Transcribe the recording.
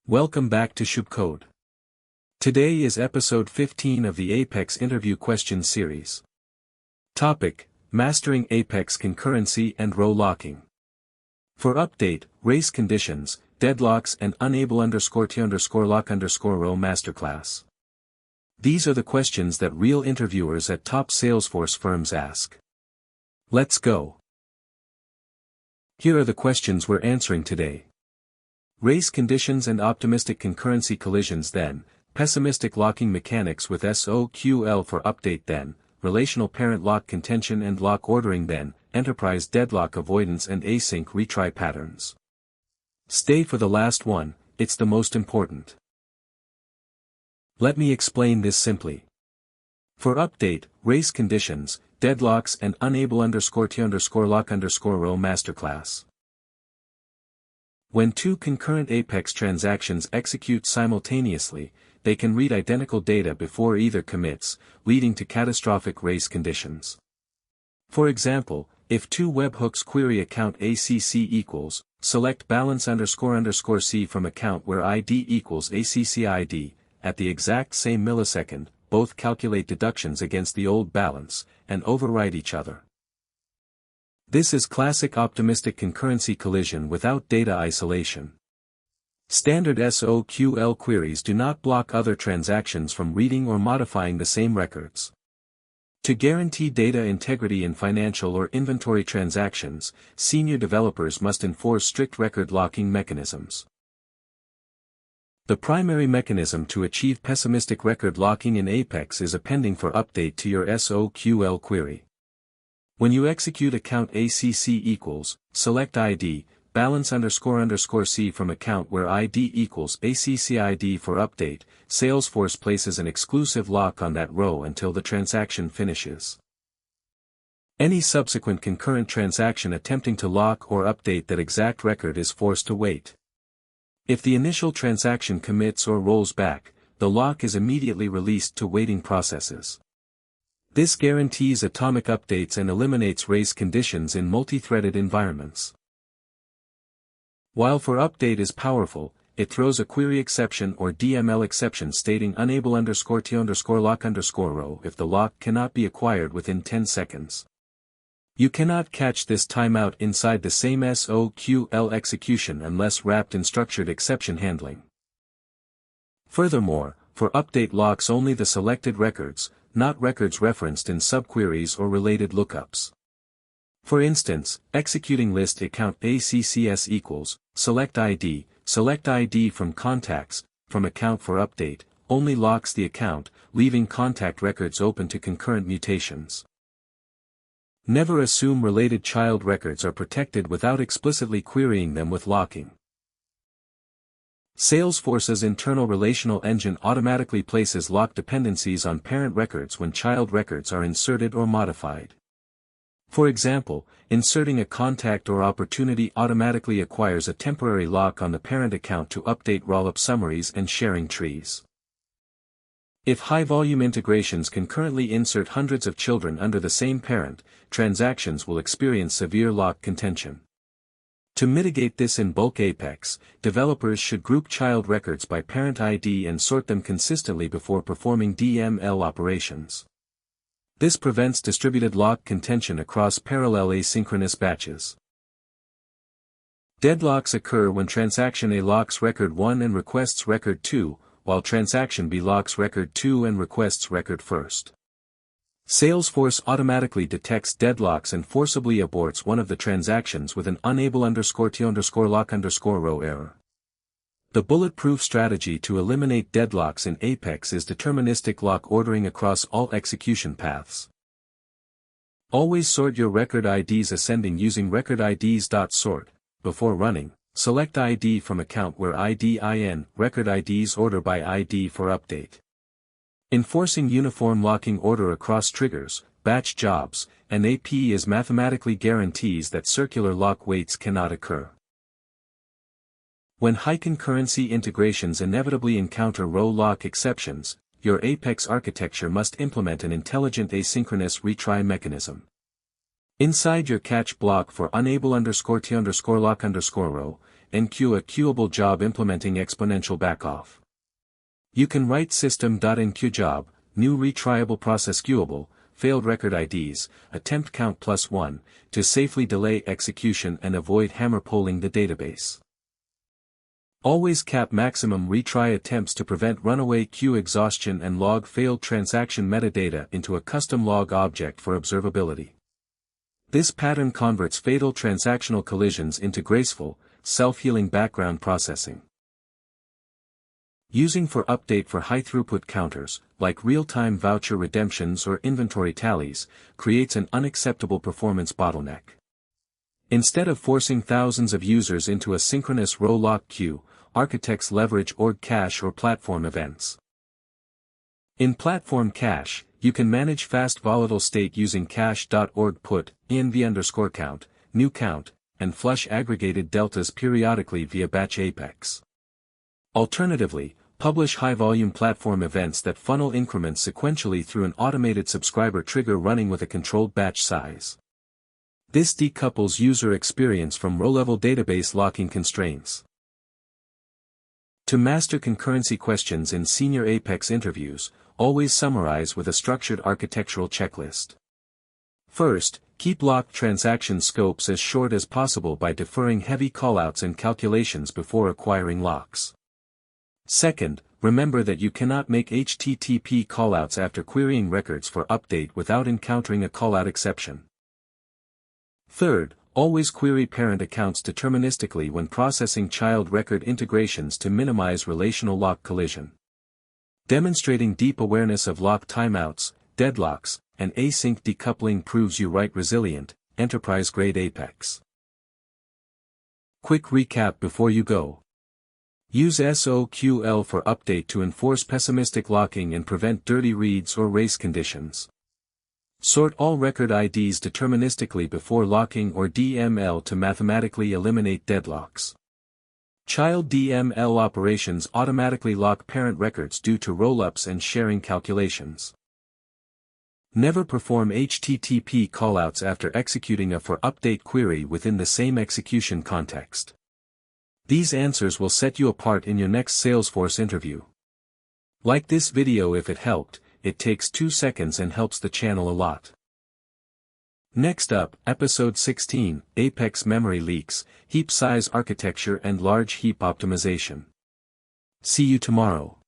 Welcome back to Subquery. Today is episode 15 of the Apex interview questions series. Topic: Mastering Apex Concurrency and Row Locking. For update, race conditions, deadlocks and unable_to_lock_row Masterclass. These are the questions that real interviewers at top Salesforce firms ask. Let's go. Here are the questions we're answering today. Race conditions and optimistic concurrency collisions then, pessimistic locking mechanics with SOQL for update then, relational parent lock contention and lock ordering then, enterprise deadlock avoidance and async retry patterns. Stay for the last one, it's the most important. Let me explain this simply. For update, race conditions, deadlocks and unable_to_lock_row Masterclass. When two concurrent Apex transactions execute simultaneously, they can read identical data before either commits, leading to catastrophic race conditions. For example, if two webhooks query account ACC equals, select balance__C from account where ID equals ACC ID, at the exact same millisecond, both calculate deductions against the old balance, and overwrite each other. This is classic optimistic concurrency collision without data isolation. Standard SOQL queries do not block other transactions from reading or modifying the same records. To guarantee data integrity in financial or inventory transactions, senior developers must enforce strict record locking mechanisms. The primary mechanism to achieve pessimistic record locking in Apex is appending for update to your SOQL query. When you execute account ACC equals, select ID, balance__C from account where ID equals ACC ID for update, Salesforce places an exclusive lock on that row until the transaction finishes. Any subsequent concurrent transaction attempting to lock or update that exact record is forced to wait. If the initial transaction commits or rolls back, the lock is immediately released to waiting processes. This guarantees atomic updates and eliminates race conditions in multi-threaded environments. While for update is powerful, it throws a query exception or DML exception stating unable_to_lock_row if the lock cannot be acquired within 10 seconds. You cannot catch this timeout inside the same SOQL execution unless wrapped in structured exception handling. Furthermore, for update locks only the selected records, not records referenced in subqueries or related lookups. For instance, executing list account ACCS equals, select ID from contacts, from account for update, only locks the account, leaving contact records open to concurrent mutations. Never assume related child records are protected without explicitly querying them with locking. Salesforce's internal relational engine automatically places lock dependencies on parent records when child records are inserted or modified. For example, inserting a contact or opportunity automatically acquires a temporary lock on the parent account to update rollup summaries and sharing trees. If high-volume integrations concurrently insert hundreds of children under the same parent, transactions will experience severe lock contention. To mitigate this in bulk Apex, developers should group child records by parent ID and sort them consistently before performing DML operations. This prevents distributed lock contention across parallel asynchronous batches. Deadlocks occur when transaction A locks record 1 and requests record 2, while transaction B locks record 2 and requests record 1. Salesforce automatically detects deadlocks and forcibly aborts one of the transactions with an unable_to_lock_row error. The bulletproof strategy to eliminate deadlocks in Apex is deterministic lock ordering across all execution paths. Always sort your record IDs ascending using recordids.sort. Before running, select ID from account where ID-IN, record IDs order by ID for update. Enforcing uniform locking order across triggers, batch jobs, and APs mathematically guarantees that circular lock waits cannot occur. When high concurrency integrations inevitably encounter row lock exceptions, your Apex architecture must implement an intelligent asynchronous retry mechanism. Inside your catch block for unable_to_lock_row, enqueue a queuable job implementing exponential backoff. You can write system.enqueueJob, new retriable process queuable, failed record IDs, attempt count +1, to safely delay execution and avoid hammer polling the database. Always cap maximum retry attempts to prevent runaway queue exhaustion and log failed transaction metadata into a custom log object for observability. This pattern converts fatal transactional collisions into graceful, self-healing background processing. Using for update for high-throughput counters, like real-time voucher redemptions or inventory tallies, creates an unacceptable performance bottleneck. Instead of forcing thousands of users into a synchronous row-lock queue, architects leverage org cache or platform events. In platform cache, you can manage fast volatile state using cache.org put, env_count, new count, and flush aggregated deltas periodically via batch apex. Alternatively, publish high-volume platform events that funnel increments sequentially through an automated subscriber trigger running with a controlled batch size. This decouples user experience from row-level database locking constraints. To master concurrency questions in senior Apex interviews, always summarize with a structured architectural checklist. First, keep locked transaction scopes as short as possible by deferring heavy callouts and calculations before acquiring locks. Second, remember that you cannot make HTTP callouts after querying records for update without encountering a callout exception. Third, always query parent accounts deterministically when processing child record integrations to minimize relational lock collision. Demonstrating deep awareness of lock timeouts, deadlocks, and async decoupling proves you write resilient, enterprise-grade Apex. Quick recap before you go. Use SOQL for update to enforce pessimistic locking and prevent dirty reads or race conditions. Sort all record IDs deterministically before locking or DML to mathematically eliminate deadlocks. Child DML operations automatically lock parent records due to rollups and sharing calculations. Never perform HTTP callouts after executing a for update query within the same execution context. These answers will set you apart in your next Salesforce interview. Like this video if it helped, it takes 2 seconds and helps the channel a lot. Next up, Episode 16, Apex Memory Leaks, Heap Size Architecture and Large Heap Optimization. See you tomorrow.